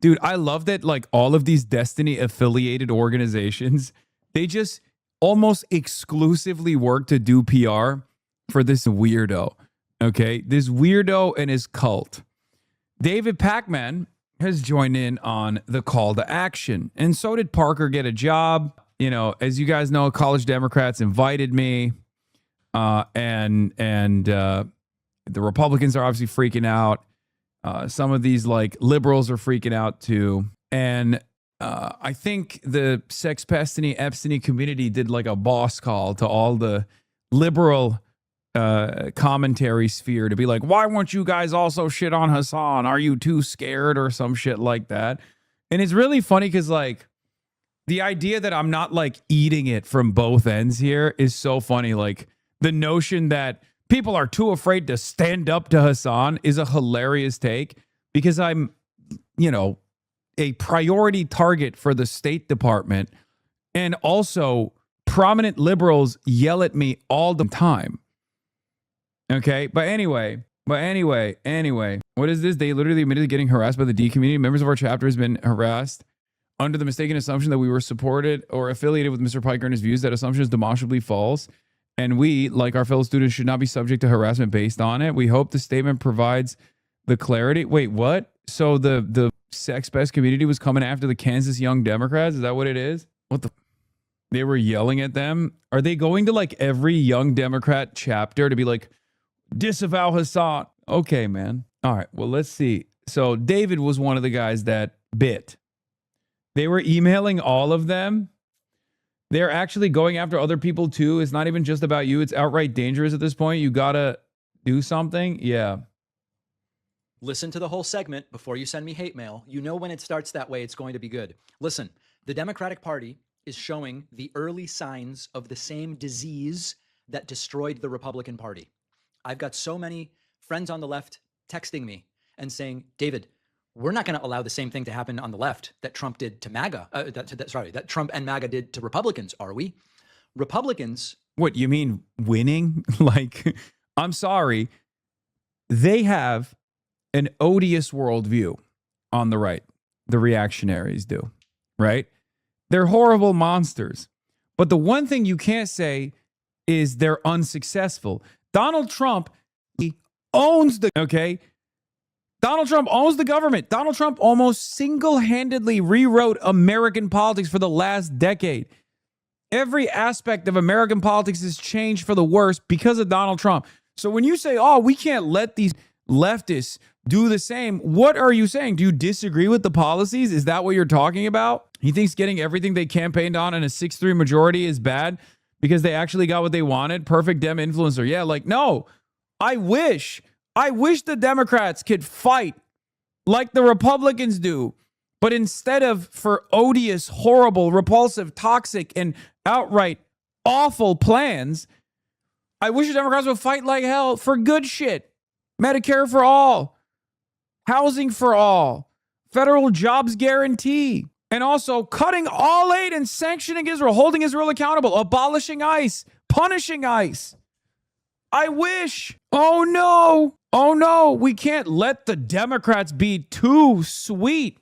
Dude, I love that like all of these Destiny affiliated organizations, they just almost exclusively work to do PR for this weirdo. Okay, this weirdo and his cult. David Pakman has joined in on the call to action, and so did Parker Get a Job. You know, as you guys know, college Democrats invited me, and the Republicans are obviously freaking out. Some of these like liberals are freaking out too, and I think the Sex Pestiny Epstein community did like a boss call to all the liberal commentary sphere to be like, why won't you guys also shit on Hasan? Are you too scared or some shit like that? And it's really funny because like the idea that I'm not like eating it from both ends here is so funny. Like the notion that people are too afraid to stand up to Hasan is a hilarious take because I'm, you know, a priority target for the State Department, and also prominent liberals yell at me all the time. Okay, but anyway, what is this? They literally admitted to getting harassed by the D community. Members of our chapter has been harassed under the mistaken assumption that we were supported or affiliated with Mr. Piker and his views. That assumption is demonstrably false, and we, like our fellow students, should not be subject to harassment based on it. We hope the statement provides the clarity. Wait, what? So the sex pest community was coming after the Kansas Young Democrats? Is that what it is? What the? They were yelling at them? Are they going to like every Young Democrat chapter to be like, disavow Hasan? Okay, man. All right, well, let's see. So David was one of the guys that bit. They were emailing all of them. They're actually going after other people too. It's not even just about you. It's outright dangerous at this point. You gotta do something. Yeah. Listen to the whole segment before you send me hate mail. You know when it starts that way, it's going to be good. Listen, the Democratic Party is showing the early signs of the same disease that destroyed the Republican Party. I've got so many friends on the left texting me and saying, David, we're not going to allow the same thing to happen on the left that Trump did to MAGA. That Trump and MAGA did to Republicans, are we? Republicans. What, you mean winning? Like, I'm sorry. They have an odious worldview on the right. The reactionaries do, right? They're horrible monsters. But the one thing you can't say is they're unsuccessful. Donald Trump, he owns the, okay? Donald Trump owns the government. Donald Trump almost single-handedly rewrote American politics for the last decade. Every aspect of American politics has changed for the worse because of Donald Trump. So when you say, oh, we can't let these leftists do the same, what are you saying? Do you disagree with the policies? Is that what you're talking about? He thinks getting everything they campaigned on in a 6-3 majority is bad because they actually got what they wanted? Perfect Dem influencer. Yeah, like, no. I wish the Democrats could fight like the Republicans do. But instead of for odious, horrible, repulsive, toxic, and outright awful plans, I wish the Democrats would fight like hell for good shit. Medicare for all. Housing for all. Federal jobs guarantee. And also cutting all aid and sanctioning Israel, holding Israel accountable, abolishing ICE, punishing ICE. I wish. Oh no, we can't let the Democrats be too sweet.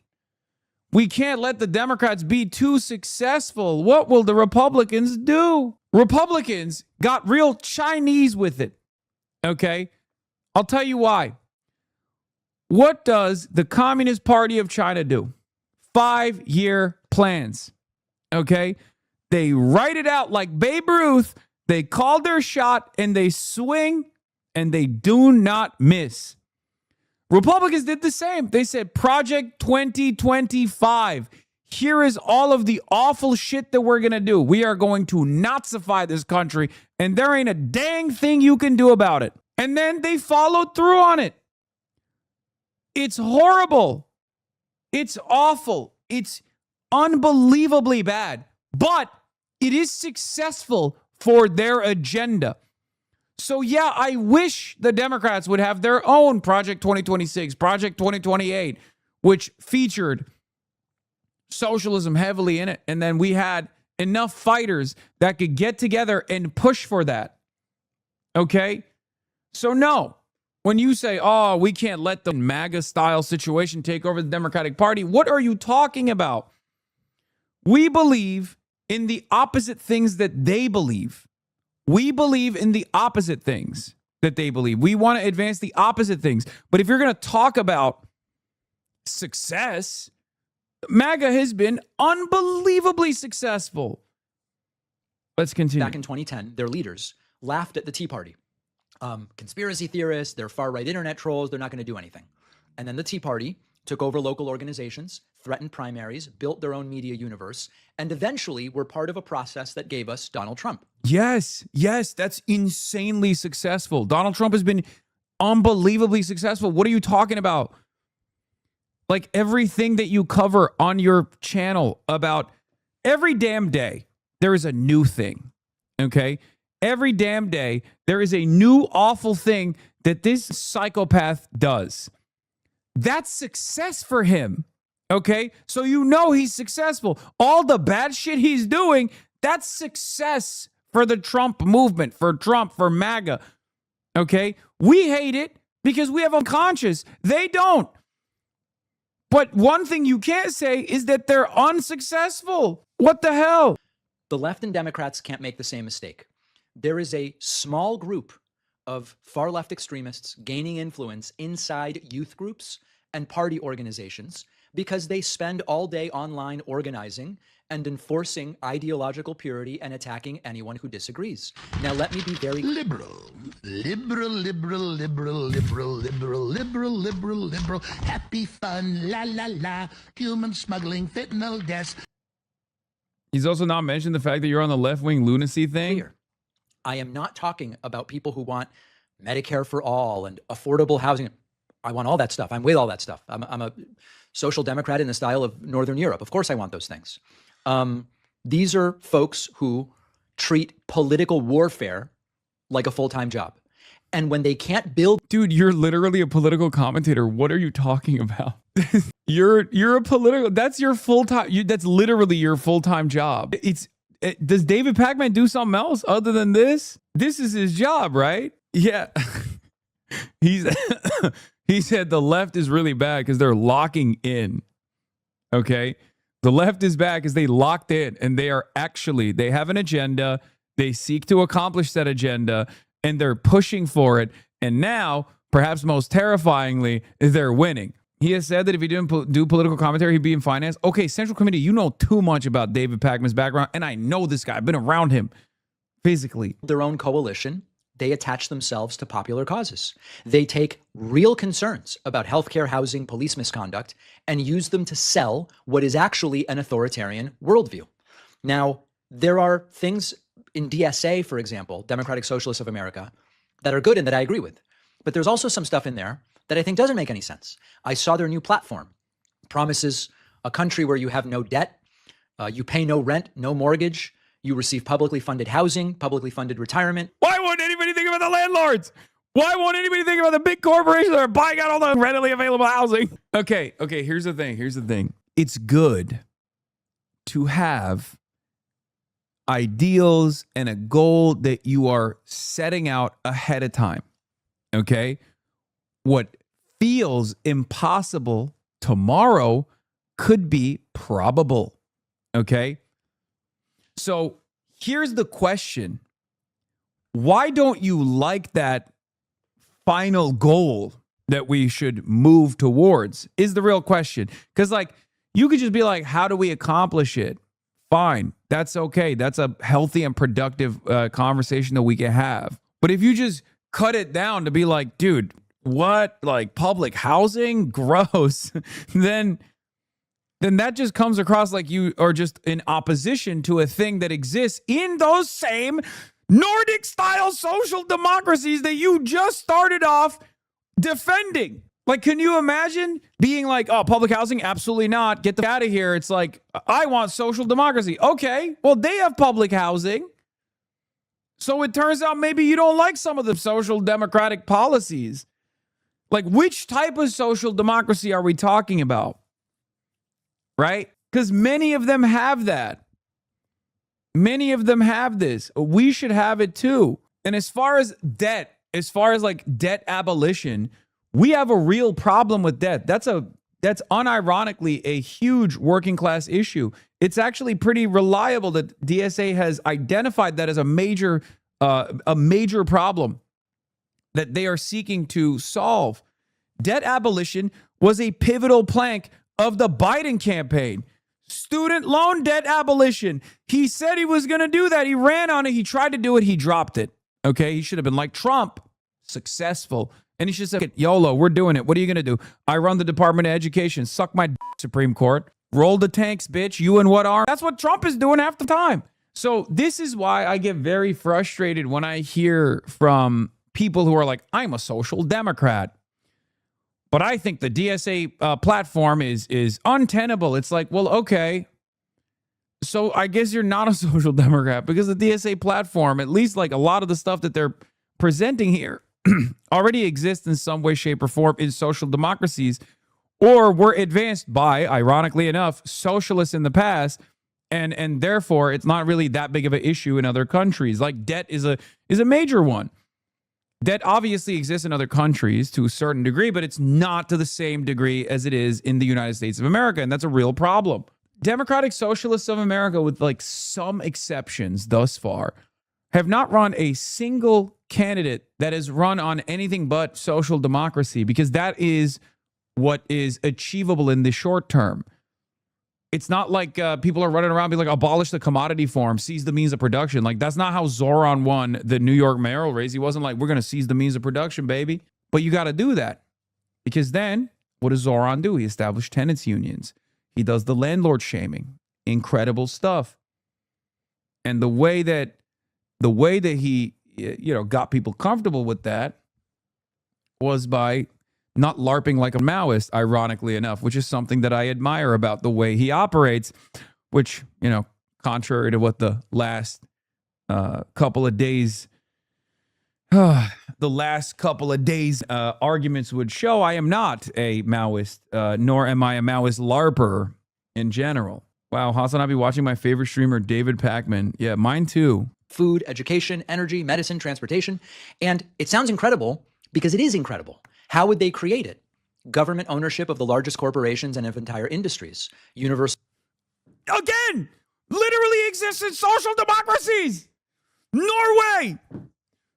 We can't let the Democrats be too successful. What will the Republicans do? Republicans got real Chinese with it. Okay? I'll tell you why. What does the Communist Party of China do? 5-year plans. Okay? They write it out like Babe Ruth. They called their shot and they swing and they do not miss. Republicans did the same. They said, Project 2025. Here is all of the awful shit that we're going to do. We are going to Nazify this country, and there ain't a dang thing you can do about it. And then they followed through on it. It's horrible. It's awful. It's unbelievably bad. But it is successful for their agenda. So yeah, I wish the Democrats would have their own Project 2026, Project 2028, which featured socialism heavily in it. And then we had enough fighters that could get together and push for that. Okay? So no, When you say, oh, we can't let the MAGA style situation take over the Democratic Party, what are you talking about? We believe in the opposite things that they believe. We believe in the opposite things that they believe. We want to advance the opposite things. But if you're going to talk about success, MAGA has been unbelievably successful. Let's continue. Back in 2010, their leaders laughed at the Tea Party. Conspiracy theorists, they're far-right internet trolls, they're not going to do anything. And then the Tea Party took over local organizations, threatened primaries, built their own media universe, and eventually were part of a process that gave us Donald Trump. Yes, that's insanely successful. Donald Trump has been unbelievably successful. What are you talking about? Like everything that you cover on your channel about every damn day, there is a new thing, okay? Every damn day, there is a new awful thing that this psychopath does. That's success for him, okay? So you know he's successful. All the bad shit he's doing, that's success for the Trump movement, for Trump, for MAGA, okay? We hate it because we have a conscience. They don't. But one thing you can't say is that they're unsuccessful. What the hell? The left and Democrats can't make the same mistake. There is a small group of far-left extremists gaining influence inside youth groups and party organizations because they spend all day online organizing and enforcing ideological purity and attacking anyone who disagrees. Now, let me be very liberal, happy fun, la la la, human smuggling, fentanyl deaths. He's also not mentioned the fact that you're on the left-wing lunacy thing. clear. I am not talking about people who want Medicare for all and affordable housing. I want all that stuff. I'm with all that stuff. I'm a social democrat in the style of Northern Europe. Of course I want those things. These are folks who treat political warfare like a full-time job. And when they can't build... Dude, you're literally a political commentator. What are you talking about? You're a political... That's your full-time... That's literally your full-time job. Does David Pakman do something else other than this? This is his job, right? Yeah. He said the left is really bad because they're locking in. Okay? The left is bad because they locked in and they have an agenda. They seek to accomplish that agenda and they're pushing for it. And now, perhaps most terrifyingly, they're winning. He has said that if he didn't do political commentary, he'd be in finance. Okay, Central Committee, you know too much about David Pakman's background, and I know this guy. I've been around him physically. Their own coalition, they attach themselves to popular causes. They take real concerns about healthcare, housing, police misconduct, and use them to sell what is actually an authoritarian worldview. Now, there are things in DSA, for example, Democratic Socialists of America, that are good and that I agree with. But there's also some stuff in there that I think doesn't make any sense. I saw their new platform. Promises a country where you have no debt, you pay no rent, no mortgage, you receive publicly funded housing, publicly funded retirement. Why won't anybody think about the landlords? Why won't anybody think about the big corporations that are buying out all the readily available housing? Okay, here's the thing. It's good to have ideals and a goal that you are setting out ahead of time. Okay? What feels impossible tomorrow could be probable. Okay? So here's the question. Why don't you like that final goal that we should move towards is the real question. Because like you could just be like, how do we accomplish it? Fine. That's okay. That's a healthy and productive conversation that we can have. But if you just cut it down to be like, dude, what? Like public housing? Gross. then that just comes across like you are just in opposition to a thing that exists in those same Nordic style social democracies that you just started off defending. Like, can you imagine being like, oh, public housing? Absolutely not. Get the out of here. It's like, I want social democracy. Okay, well, they have public housing. So it turns out maybe you don't like some of the social democratic policies. Like, which type of social democracy are we talking about? Right? Because many of them have that. Many of them have this. We should have it too. And as far as debt, as far as like debt abolition, we have a real problem with debt. That's unironically a huge working class issue. It's actually pretty reliable that DSA has identified that as a major problem that they are seeking to solve. Debt abolition was a pivotal plank of the Biden campaign. Student loan debt abolition. He said he was going to do that. He ran on it. He tried to do it. He dropped it. Okay. He should have been like Trump, successful. And he should have said, YOLO, we're doing it. What are you going to do? I run the Department of Education. Suck my Supreme Court. Roll the tanks, bitch. You and what arm? That's what Trump is doing half the time. So this is why I get very frustrated when I hear from people who are like, I'm a social democrat, but I think the DSA platform is untenable. It's like, well, okay. So I guess you're not a social democrat because the DSA platform, at least like a lot of the stuff that they're presenting here, already exists in some way, shape, or form in social democracies, or were advanced by, ironically enough, socialists in the past, and therefore it's not really that big of an issue in other countries. Like debt is a major one. Debt obviously exists in other countries to a certain degree, but it's not to the same degree as it is in the United States of America, and that's a real problem. Democratic Socialists of America, with like some exceptions thus far, have not run a single candidate that has run on anything but social democracy, because that is what is achievable in the short term. It's not like people are running around being like, abolish the commodity form, seize the means of production. Like, that's not how Zoran won the New York mayoral race. He wasn't like, we're going to seize the means of production, baby. But you got to do that, because then what does Zoran do? He established tenants unions. He does the landlord shaming. Incredible stuff. And the way that he, got people comfortable with that was by not LARPing like a Maoist, ironically enough, which is something that I admire about the way he operates, which, contrary to what the last couple of days, arguments would show, I am not a Maoist, nor am I a Maoist LARPer in general. Wow, HasanAbi watching my favorite streamer, David Pakman. Yeah, mine too. Food, education, energy, medicine, transportation. And it sounds incredible because it is incredible. How would they create it? Government ownership of the largest corporations and of entire industries. Universal. Again, literally exists in social democracies. Norway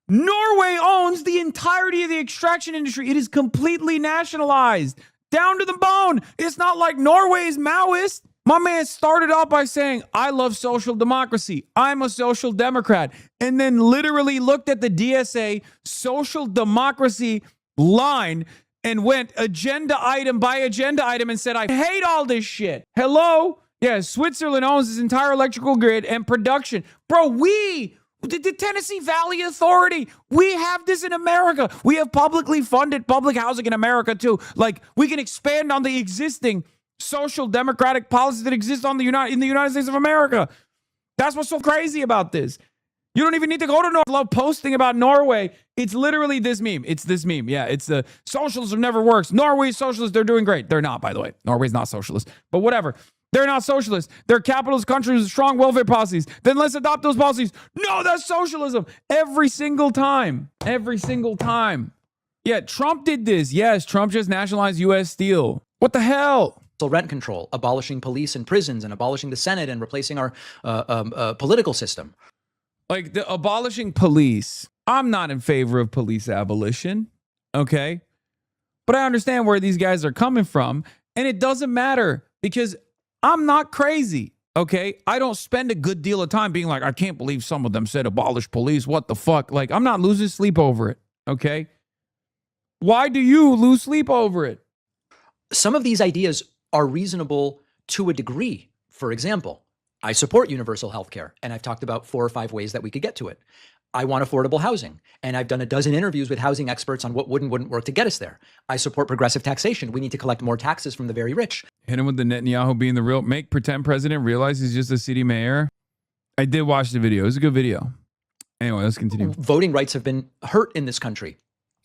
owns the entirety of the extraction industry. It is completely nationalized, down to the bone. It's not like Norway is Maoist. My man started off by saying, I love social democracy. I'm a social democrat. And then literally looked at the DSA social democracy line and went agenda item by agenda item and said, I hate all this shit. Hello? Yeah, Switzerland owns this entire electrical grid and production. Bro, the Tennessee Valley Authority, we have this in America. We have publicly funded public housing in America too. Like, we can expand on the existing social democratic policies that exist in the United States of America. That's what's so crazy about this. You don't even need to go to Norway. I love posting about Norway. It's literally this meme. It's this meme. Yeah, it's the socialism never works. Norway's socialist. They're doing great. They're not, by the way. Norway's not socialist. But whatever. They're not socialist. They're capitalist countries with strong welfare policies. Then let's adopt those policies. No, that's socialism. Every single time. Every single time. Yeah, Trump did this. Yes, Trump just nationalized U.S. Steel. What the hell? Rent control, abolishing police and prisons, and abolishing the Senate, and replacing our political system. Like the abolishing police. I'm not in favor of police abolition. Okay. But I understand where these guys are coming from. And it doesn't matter because I'm not crazy. Okay. I don't spend a good deal of time being like, I can't believe some of them said abolish police. What the fuck? Like, I'm not losing sleep over it. Okay. Why do you lose sleep over it? Some of these ideas are reasonable to a degree. For example, I support universal health care, and I've talked about 4 or 5 ways that we could get to it. I want affordable housing, and I've done a dozen interviews with housing experts on what would and wouldn't work to get us there. I support progressive taxation. We need to collect more taxes from the very rich. Hit him with the Netanyahu being the real, make pretend president realize he's just a city mayor. I did watch the video. It was a good video. Anyway, let's continue. Voting rights have been hurt in this country.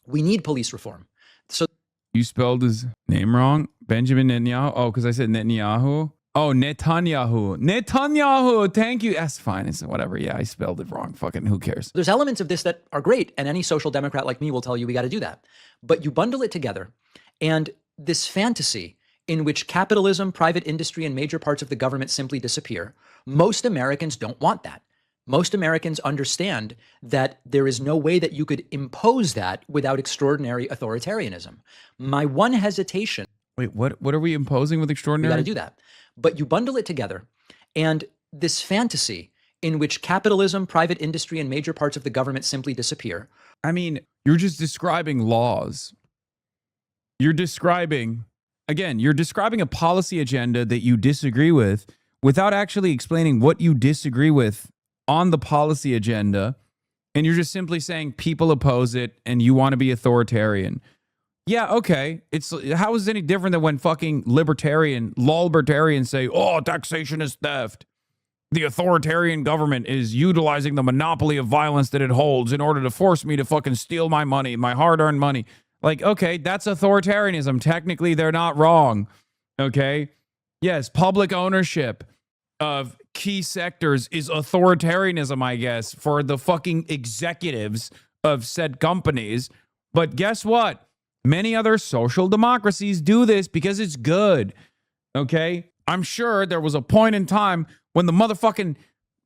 We need police reform. So you spelled his name wrong? Benjamin Netanyahu? Oh, because I said Netanyahu? Oh, Netanyahu. Thank you. That's fine. It's whatever. Yeah, I spelled it wrong. Fucking who cares? There's elements of this that are great, and any social democrat like me will tell you we got to do that. But you bundle it together, and this fantasy in which capitalism, private industry, and major parts of the government simply disappear, most Americans don't want that. Most Americans understand that there is no way that you could impose that without extraordinary authoritarianism. My one hesitation— Wait, what are we imposing with we extraordinary? got to do that. But you bundle it together, and this fantasy in which capitalism, private industry, and major parts of the government simply disappear. I mean, you're just describing laws. You're describing a policy agenda that you disagree with without actually explaining what you disagree with on the policy agenda. And you're just simply saying people oppose it and you want to be authoritarian. Yeah, okay. How is it any different than when fucking libertarians say, oh, taxation is theft. The authoritarian government is utilizing the monopoly of violence that it holds in order to force me to fucking steal my money, my hard-earned money. Like, okay, that's authoritarianism. Technically, they're not wrong. Okay? Yes, public ownership of key sectors is authoritarianism, I guess, for the fucking executives of said companies. But guess what? Many other social democracies do this because it's good. Okay? I'm sure there was a point in time when the motherfucking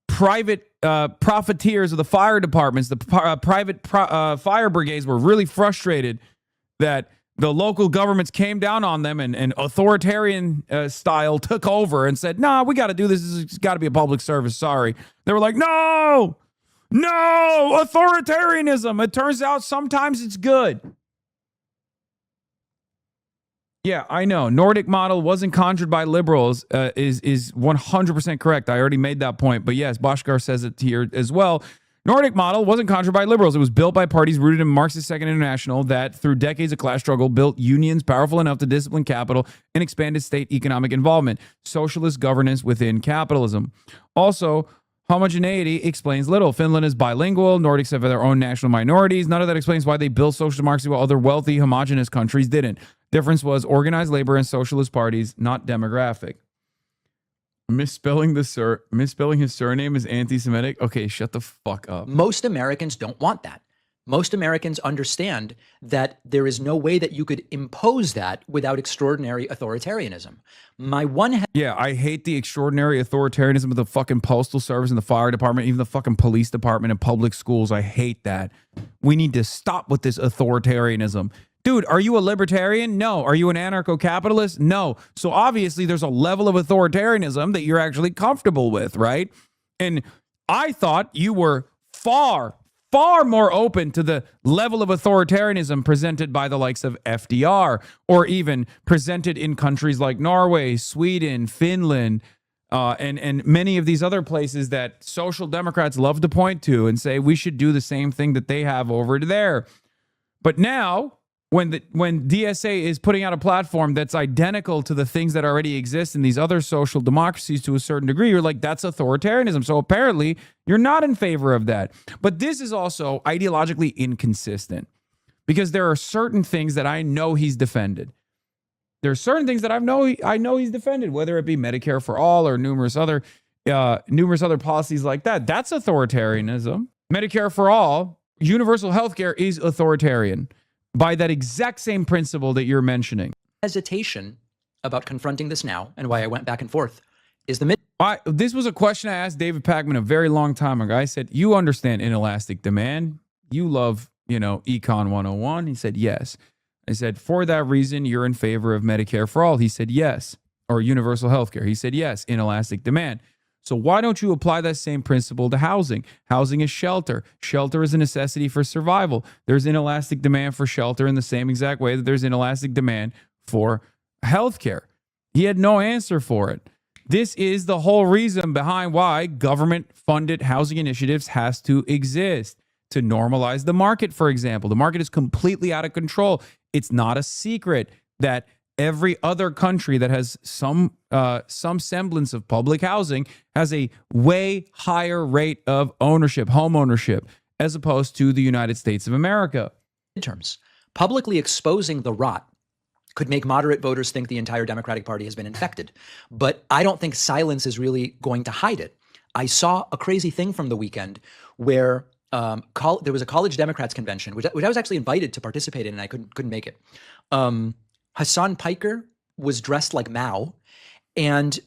private profiteers of the fire departments, the private fire brigades were really frustrated that the local governments came down on them and authoritarian style took over and said, nah, we got to do this. It's got to be a public service. Sorry. They were like, no, authoritarianism. It turns out sometimes it's good. Yeah, I know. Nordic model wasn't conjured by liberals is 100% correct. I already made that point. But yes, Bhaskar says it here as well. Nordic model wasn't conjured by liberals. It was built by parties rooted in Marxist Second International that, through decades of class struggle, built unions powerful enough to discipline capital and expanded state economic involvement. Socialist governance within capitalism. Also, homogeneity explains little. Finland is bilingual. Nordics have their own national minorities. None of that explains why they built social democracy while other wealthy, homogenous countries didn't. Difference was organized labor and socialist parties, not demographic. Misspelling his surname is anti-Semitic. Okay, shut the fuck up. Most Americans don't want that. Most Americans understand that there is no way that you could impose that without extraordinary authoritarianism. Yeah, I hate the extraordinary authoritarianism of the fucking postal service and the fire department, even the fucking police department and public schools. I hate that. We need to stop with this authoritarianism. Dude, are you a libertarian? No. Are you an anarcho-capitalist? No. So obviously there's a level of authoritarianism that you're actually comfortable with, right? And I thought you were far more open to the level of authoritarianism presented by the likes of FDR, or even presented in countries like Norway, Sweden, Finland, and many of these other places that social democrats love to point to and say we should do the same thing that they have over there. But now, when DSA is putting out a platform that's identical to the things that already exist in these other social democracies to a certain degree, you're like, that's authoritarianism. So apparently you're not in favor of that. But this is also ideologically inconsistent because there are certain things that I know he's defended. There are certain things that I know he's defended, whether it be Medicare for all or numerous other policies like that. That's authoritarianism. Medicare for all, universal healthcare is authoritarian. By that exact same principle that you're mentioning. Hesitation about confronting this now, and why I went back and forth, is this was a question I asked David Pakman a very long time ago. I said, you understand inelastic demand. You love, Econ 101. He said, yes. I said, for that reason, you're in favor of Medicare for all. He said, yes. Or universal healthcare. He said, yes, inelastic demand. So why don't you apply that same principle to housing? Housing is shelter. Shelter is a necessity for survival. There's inelastic demand for shelter in the same exact way that there's inelastic demand for healthcare. He had no answer for it. This is the whole reason behind why government-funded housing initiatives has to exist, to normalize the market, for example. The market is completely out of control. It's not a secret that every other country that has some semblance of public housing has a way higher rate of ownership, home ownership, as opposed to the United States of America. Midterms, publicly exposing the rot could make moderate voters think the entire Democratic Party has been infected. But I don't think silence is really going to hide it. I saw a crazy thing from the weekend where there was a college Democrats convention, which I was actually invited to participate in, and I couldn't make it. Hasan Piker was dressed like Mao, and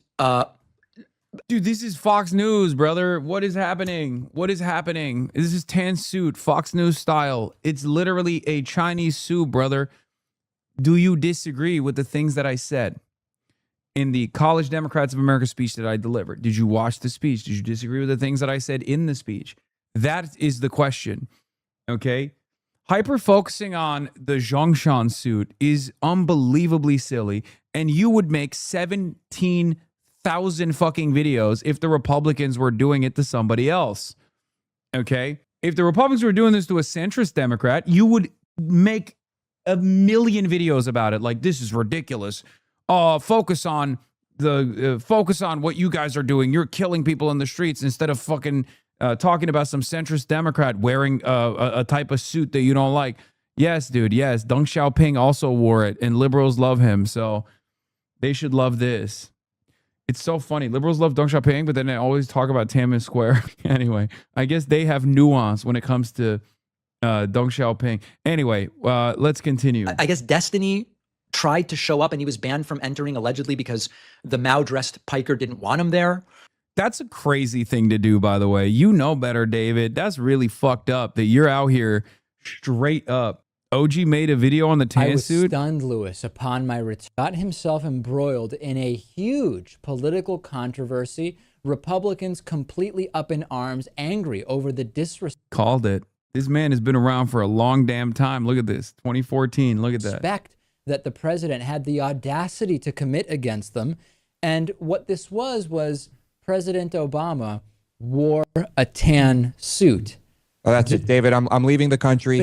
dude, this is Fox News, brother. What is happening? What is happening? This is tan suit, Fox News style. It's literally a Chinese suit, brother. Do you disagree with the things that I said in the College Democrats of America speech that I delivered? Did you watch the speech? Did you disagree with the things that I said in the speech? That is the question, okay? Hyper focusing on the Zhongshan suit is unbelievably silly, and you would make 17,000 fucking videos if the Republicans were doing it to somebody else, okay? If the Republicans were doing this to a centrist Democrat, you would make a million videos about it. Like, this is ridiculous. Focus on what you guys are doing. You're killing people in the streets instead of fucking talking about some centrist Democrat wearing a type of suit that you don't like. Yes, dude. Yes. Deng Xiaoping also wore it, and liberals love him. So they should love this. It's so funny. Liberals love Deng Xiaoping, but then they always talk about Tiananmen Square. Anyway, I guess they have nuance when it comes to Deng Xiaoping. Anyway, let's continue. I guess Destiny tried to show up, and he was banned from entering allegedly because the Mao-dressed Piker didn't want him there. That's a crazy thing to do, by the way. You know better, David. That's really fucked up that you're out here straight up. OG made a video on the tan suit. I was stunned, Lewis, upon my return. Got himself embroiled in a huge political controversy. Republicans completely up in arms, angry over the disrespect. Called it. This man has been around for a long damn time. Look at this. 2014. Look at that. That the president had the audacity to commit against them. And what this was President Obama wore a tan suit. Oh, that's it, David. I'm leaving the country.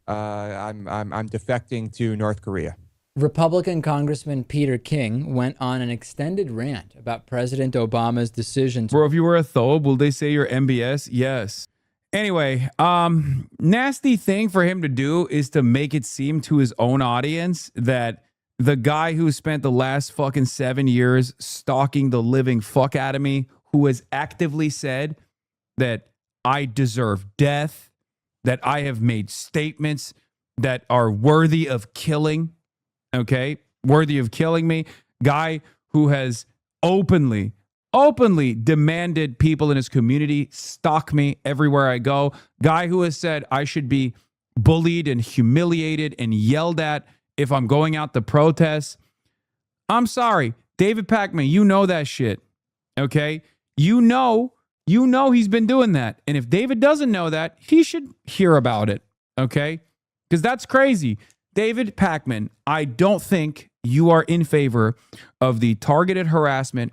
I'm defecting to North Korea. Republican Congressman Peter King went on an extended rant about President Obama's decision. Bro, if you were a thobe, will they say you're MBS? Yes. Anyway, nasty thing for him to do is to make it seem to his own audience that the guy who spent the last fucking 7 years stalking the living fuck out of me, who has actively said that I deserve death, that I have made statements that are worthy of killing, okay? Worthy of killing me. Guy who has openly demanded people in his community stalk me everywhere I go. Guy who has said I should be bullied and humiliated and yelled at if I'm going out to protest. I'm sorry, David Pakman, you know that shit, okay? You know he's been doing that. And if David doesn't know that, he should hear about it, okay? Because that's crazy. David Pakman, I don't think you are in favor of the targeted harassment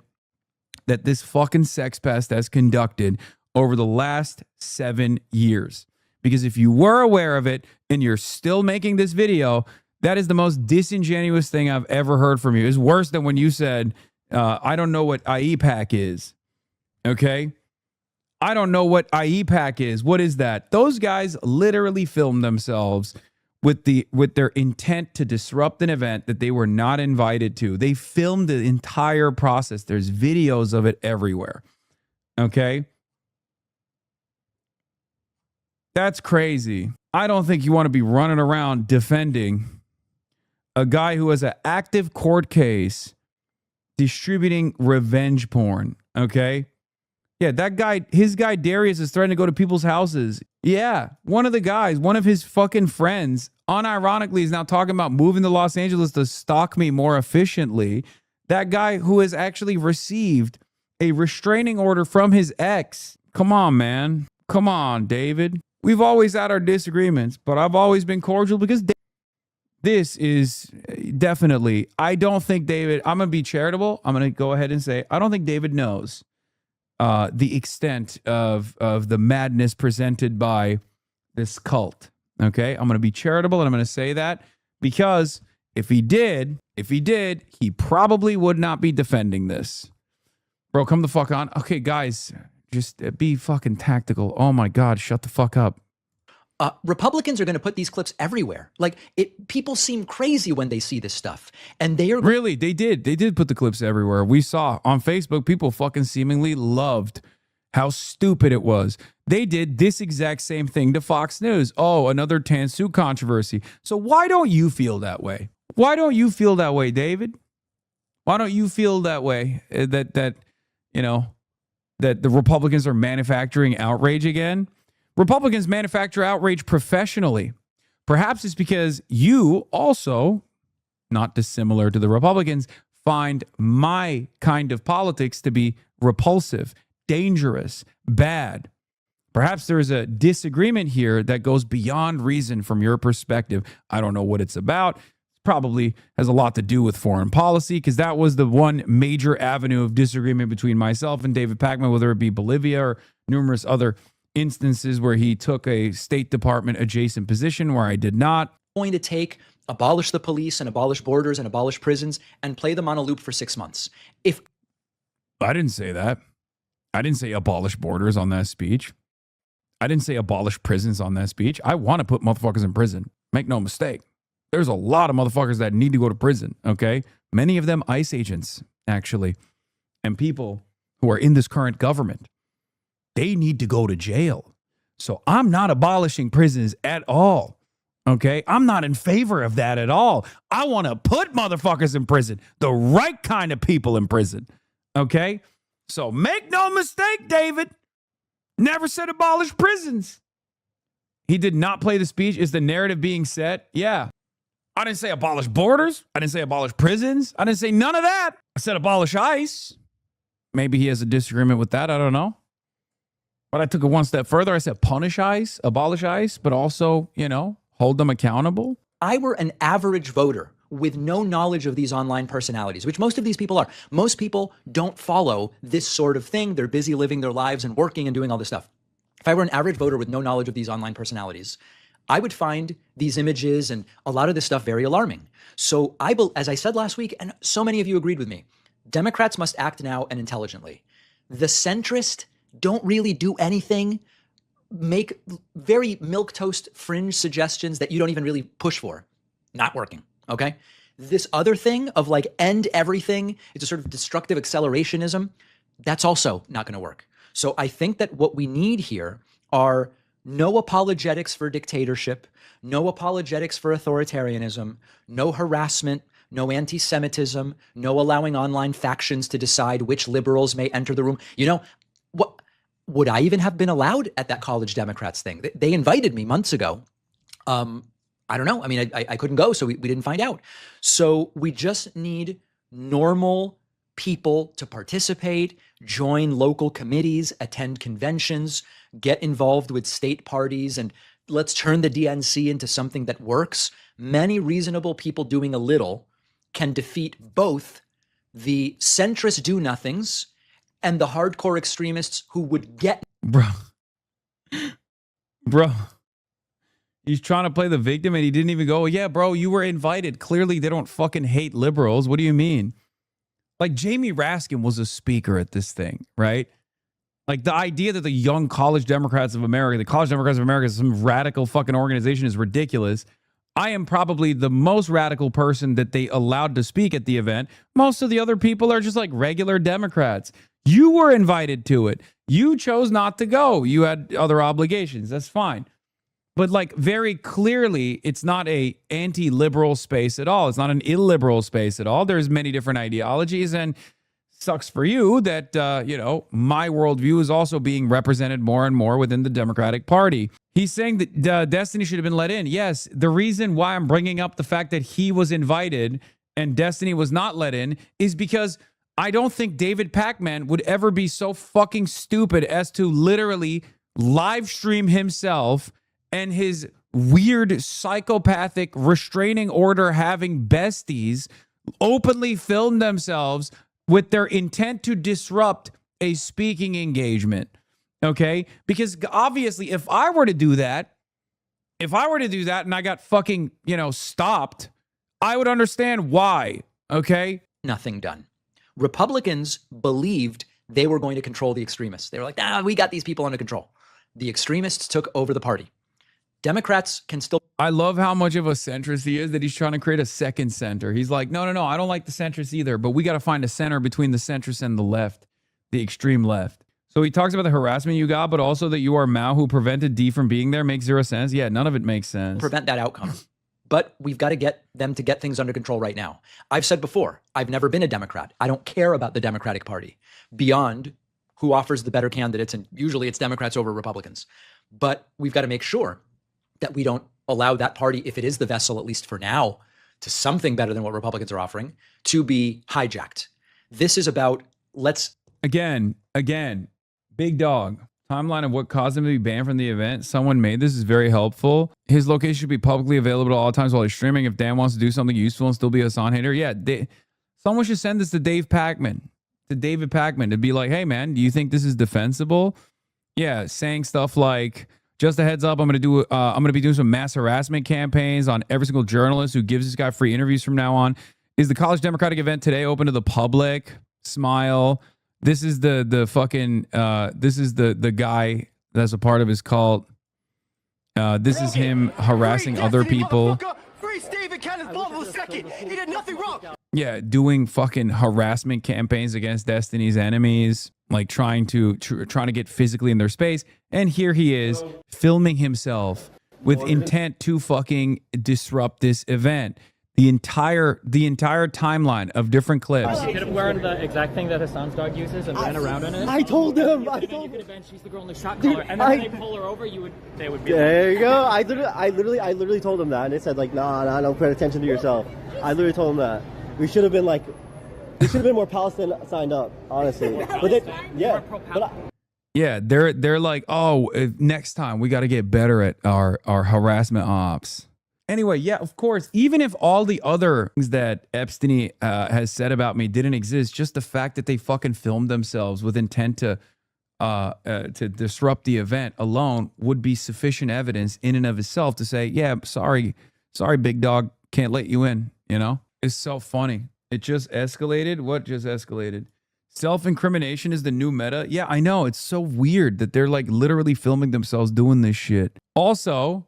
that this fucking sex pest has conducted over the last 7 years. Because if you were aware of it and you're still making this video, that is the most disingenuous thing I've ever heard from you. It's worse than when you said, I don't know what IEPAC is. Okay? I don't know what IEPAC is. What is that? Those guys literally filmed themselves with their intent to disrupt an event that they were not invited to. They filmed the entire process. There's videos of it everywhere. Okay? That's crazy. I don't think you want to be running around defending a guy who has an active court case distributing revenge porn. Okay? Yeah, that guy, his guy Darius is threatening to go to people's houses. Yeah, one of the guys, one of his fucking friends, unironically is now talking about moving to Los Angeles to stalk me more efficiently. That guy who has actually received a restraining order from his ex. Come on, man. Come on, David. We've always had our disagreements, but I've always been cordial because this is definitely, I don't think David, I'm going to be charitable. I'm going to go ahead and say, I don't think David knows the extent of the madness presented by this cult. Okay, I'm going to be charitable and I'm going to say that because if he did, he probably would not be defending this. Bro, come the fuck on. Okay, guys, just be fucking tactical. Oh my God, shut the fuck up. Republicans are going to put these clips everywhere. Like people seem crazy when they see this stuff, and they are Really, they did. They did put the clips everywhere. We saw on Facebook, people fucking seemingly loved how stupid it was. They did this exact same thing to Fox News. Oh, another Tansu controversy. So why don't you feel that way? Why don't you feel that way, David? Why don't you feel that way? That the Republicans are manufacturing outrage again? Republicans manufacture outrage professionally. Perhaps it's because you also, not dissimilar to the Republicans, find my kind of politics to be repulsive, dangerous, bad. Perhaps there's a disagreement here that goes beyond reason from your perspective. I don't know what it's about. Probably has a lot to do with foreign policy, because that was the one major avenue of disagreement between myself and David Pakman, whether it be Bolivia or numerous other instances where he took a State Department adjacent position where I did not. going to abolish the police and abolish borders and abolish prisons and play them on a loop for 6 months. If I didn't say that. I didn't say abolish borders on that speech. I didn't say abolish prisons on that speech. I want to put motherfuckers in prison. Make no mistake. There's a lot of motherfuckers that need to go to prison, okay? Many of them ICE agents, actually, and people who are in this current government. They need to go to jail. So I'm not abolishing prisons at all, okay? I'm not in favor of that at all. I want to put motherfuckers in prison, the right kind of people in prison, okay? So make no mistake, David. Never said abolish prisons. He did not play the speech. Is the narrative being set? Yeah. I didn't say abolish borders. I didn't say abolish prisons. I didn't say none of that. I said abolish ICE. Maybe he has a disagreement with that. I don't know. But I took it one step further. I said punish ICE, abolish ICE, but also, hold them accountable. I were an average voter with no knowledge of these online personalities, which most of these people are. Most people don't follow this sort of thing. They're busy living their lives and working and doing all this stuff. If I were an average voter with no knowledge of these online personalities, I would find these images and a lot of this stuff very alarming. So as I said last week, and so many of you agreed with me, Democrats must act now and intelligently. The centrist don't really do anything, make very milquetoast fringe suggestions that you don't even really push for. Not working, okay? This other thing of end everything, it's a sort of destructive accelerationism, that's also not going to work. So I think that what we need here are no apologetics for dictatorship, no apologetics for authoritarianism, no harassment, no anti-Semitism, no allowing online factions to decide which liberals may enter the room. What would I even have been allowed at that college Democrats thing? They invited me months ago. I don't know. I mean, I couldn't go, so we didn't find out. So we just need normal people to participate, join local committees, attend conventions, get involved with state parties, and let's turn the DNC into something that works. Many reasonable people doing a little can defeat both the centrist do-nothings and the hardcore extremists who would get... Bro. He's trying to play the victim and he didn't even go, yeah, bro, you were invited. Clearly, they don't fucking hate liberals. What do you mean? Jamie Raskin was a speaker at this thing, right? The idea that the young College Democrats of America, the College Democrats of America is some radical fucking organization is ridiculous. I am probably the most radical person that they allowed to speak at the event. Most of the other people are just regular Democrats. You were invited to it. You chose not to go. You had other obligations. That's fine. But very clearly, it's not a anti-liberal space at all. It's not an illiberal space at all. There's many different ideologies, and sucks for you that, my worldview is also being represented more and more within the Democratic Party. He's saying that Destiny should have been let in. Yes, the reason why I'm bringing up the fact that he was invited and Destiny was not let in is because I don't think David Pakman would ever be so fucking stupid as to literally live stream himself and his weird psychopathic restraining order having besties openly film themselves with their intent to disrupt a speaking engagement. Okay? Because obviously, if I were to do that and I got fucking, stopped, I would understand why. Okay? Nothing done. Republicans believed they were going to control the extremists. They were like, we got these people under control. The extremists took over the party. Democrats can still I love how much of a centrist he is that he's trying to create a second center. He's like, no, I don't like the centrists either, but we got to find a center between the centrists and the left, the extreme left. So he talks about the harassment you got, but also that you are Mao who prevented D from being there. Makes zero sense. Yeah, none of it makes sense. prevent that outcome. But we've got to get them to get things under control right now. I've said before, I've never been a Democrat. I don't care about the Democratic Party beyond who offers the better candidates. And usually it's Democrats over Republicans. But we've got to make sure that we don't allow that party, if it is the vessel, at least for now, to something better than what Republicans are offering, to be hijacked. This is about Again, big dog. Timeline of what caused him to be banned from the event. Someone made this is very helpful. His location should be publicly available at all times while he's streaming. If Dan wants to do something useful and still be a Hasan hater, yeah, someone should send this to David Pakman, to be like, hey man, do you think this is defensible? Yeah, saying stuff like, just a heads up, I'm gonna be doing some mass harassment campaigns on every single journalist who gives this guy free interviews from now on. Is the College Democratic event today open to the public? Smile. This is the fucking this is the guy that's a part of his cult. This is him harassing other people. He did nothing wrong. Yeah, doing fucking harassment campaigns against Destiny's enemies, like trying to get physically in their space. And here he is filming himself with intent to fucking disrupt this event. The entire timeline of different clips. She could have worn the exact thing that Hasan's dog uses and ran around in it. I told him. You could have been, she's the girl in the shot collar, and then when they pull her over, they would be. There you go. I literally told him that, and they said like, nah, don't pay attention to yourself. I literally told him that. We should have been more Palestine signed up, honestly. But they're like, oh, next time we got to get better at our harassment ops. Anyway, yeah, of course, even if all the other things that Epstein has said about me didn't exist, just the fact that they fucking filmed themselves with intent to disrupt the event alone would be sufficient evidence in and of itself to say, yeah, sorry, big dog, can't let you in, you know? It's so funny. It just escalated. What just escalated? Self-incrimination is the new meta. Yeah, I know. It's so weird that they're like literally filming themselves doing this shit. Also,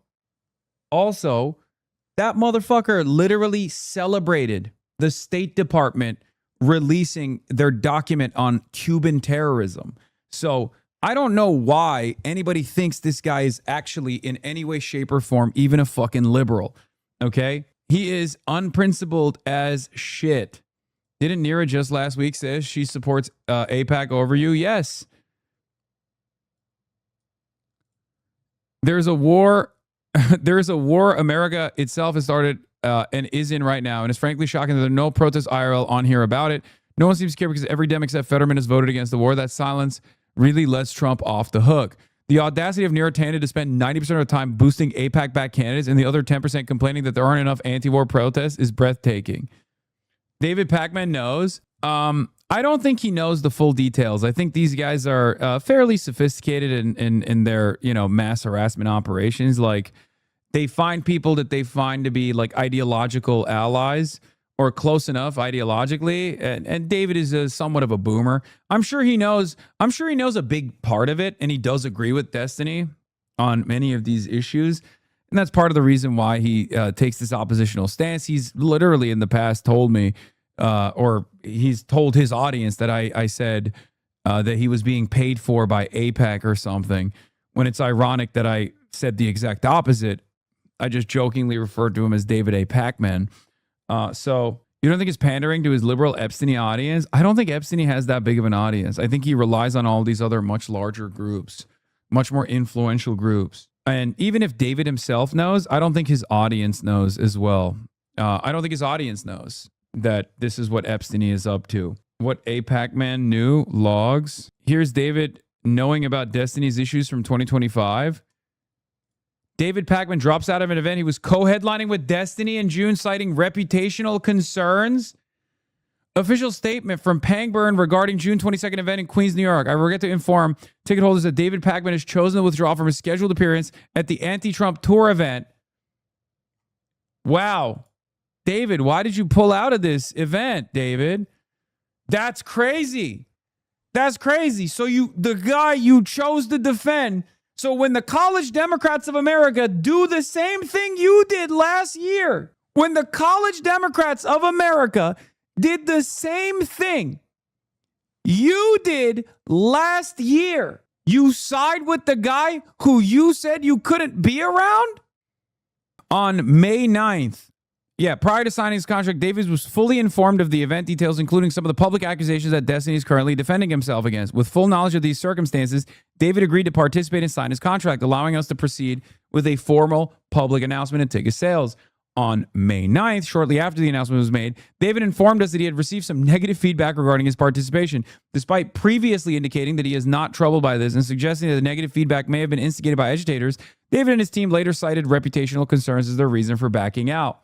that motherfucker literally celebrated the State Department releasing their document on Cuban terrorism. So I don't know why anybody thinks this guy is actually in any way, shape, or form even a fucking liberal. Okay? He is unprincipled as shit. Didn't Nira just last week say she supports AIPAC over you? Yes. There's a war. There's a war America itself has started and is in right now. And it's frankly shocking that there are no protest IRL on here about it. No one seems to care because every Dem except Fetterman has voted against the war. That silence really lets Trump off the hook. The audacity of Nira Tanda to spend 90% of the time boosting AIPAC-backed candidates and the other 10% complaining that there aren't enough anti-war protests is breathtaking. David Pakman knows. I don't think he knows the full details. I think these guys are fairly sophisticated in their, mass harassment operations. Like, they find people that they find to be like ideological allies or close enough ideologically. And David is somewhat of a boomer. I'm sure he knows a big part of it, and he does agree with Destiny on many of these issues. And that's part of the reason why he takes this oppositional stance. He's literally in the past told me, or he's told his audience that I said that he was being paid for by AIPAC or something, when it's ironic that I said the exact opposite. I just jokingly referred to him as David A. Pakman. So you don't think it's pandering to his liberal Epstein audience? I don't think Epstein has that big of an audience. I think he relies on all these other much larger groups, much more influential groups. And even if David himself knows, I don't think his audience knows as well. I don't think his audience knows that this is what Epstein is up to. What A. Pakman knew, logs. Here's David knowing about Destiny's issues from 2025. David Pakman drops out of an event he was co-headlining with Destiny in June, citing reputational concerns. Official statement from Pangburn regarding June 22nd event in Queens, New York. I regret to inform ticket holders that David Pakman has chosen to withdraw from his scheduled appearance at the anti-Trump tour event. Wow. David, why did you pull out of this event, David? That's crazy. That's crazy. So the guy you chose to defend So when the college Democrats of America do the same thing you did last year, when the college Democrats of America did the same thing you did last year, you side with the guy who you said you couldn't be around? On May 9th, prior to signing his contract, David was fully informed of the event details, including some of the public accusations that Destiny is currently defending himself against. With full knowledge of these circumstances, David agreed to participate and sign his contract, allowing us to proceed with a formal public announcement and ticket sales. On May 9th, shortly after the announcement was made, David informed us that he had received some negative feedback regarding his participation, despite previously indicating that he is not troubled by this and suggesting that the negative feedback may have been instigated by agitators. David and his team later cited reputational concerns as their reason for backing out.